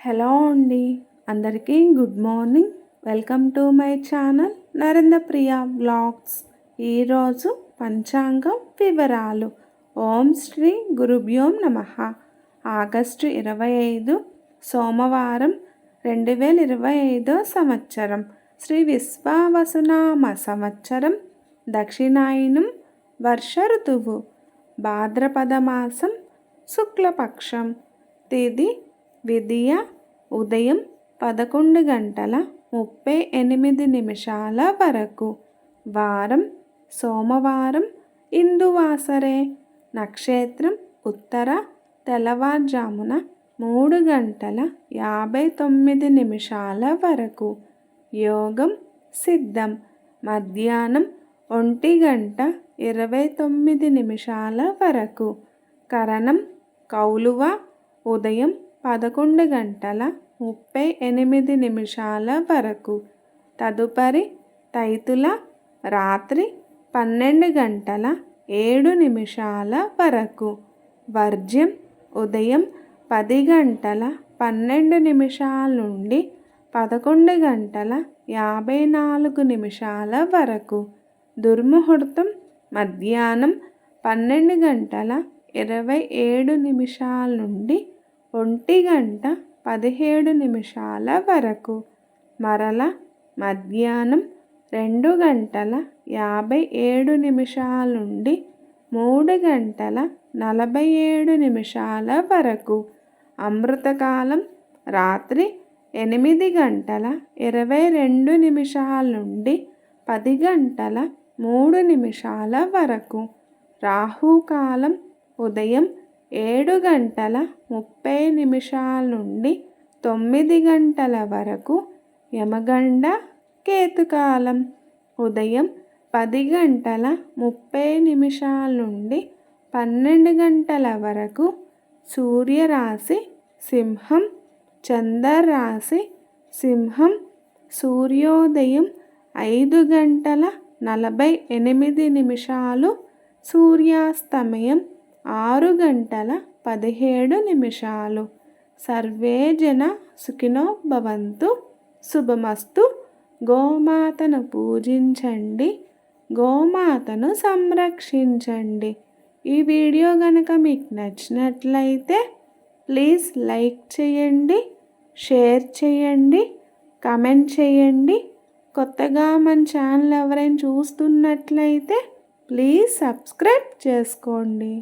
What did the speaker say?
Hello అండి, అందరికీ good morning. Welcome to my channel Narendra Priya vlogs. ఈరోజు పంచాంగం వివరాలు. ఓం శ్రీ గురుభ్యోం నమః. ఆగస్టు 25 సోమవారం 2025 సంవత్సరం. శ్రీ విశ్వావసునామ సంవత్సరం. దక్షిణాయనం. వర్ష ఋతువు. భాద్రపద మాసం. శుక్లపక్షం. తిథి విదియ. ఉదయం 11:38 వరకు. వారం సోమవారం. ఇందువాసరే. నక్షత్రం ఉత్తర. తెల్లవారుజామున 3:59 వరకు. యోగం సిద్ధం. మధ్యాహ్నం 1:29 వరకు. కరణం కౌలువ. ఉదయం 11:38 వరకు. తదుపరి తైతుల. రాత్రి 12:07 వరకు. వర్జ్యం ఉదయం 10:12 నుండి 11:54 వరకు. దుర్ముహూర్తం మధ్యాహ్నం 12:27 నుండి 1:17 వరకు. మరల మధ్యాహ్నం 2:57 నుండి 3:47 వరకు. అమృతకాలం రాత్రి 8:22 నుండి 10:03 వరకు. రాహుకాలం ఉదయం 7:30 నుండి 9 వరకు. యమగండ కేతుకాలం ఉదయం 10:30 నుండి 12 వరకు. సూర్యరాశి సింహం. చంద్రరాశి సింహం. సూర్యోదయం 5:48. సూర్యాస్తమయం 6:17. సర్వే జన సుఖినో భవంతు. శుభమస్తు. గోమాతను పూజించండి, గోమాతను సంరక్షించండి. ఈ వీడియో కనుక మీకు నచ్చినట్లయితే ప్లీజ్ లైక్ చేయండి, షేర్ చేయండి, కమెంట్ చేయండి. కొత్తగా మన ఛానల్ ఎవరైనా చూస్తున్నట్లయితే ప్లీజ్ సబ్స్క్రైబ్ చేసుకోండి.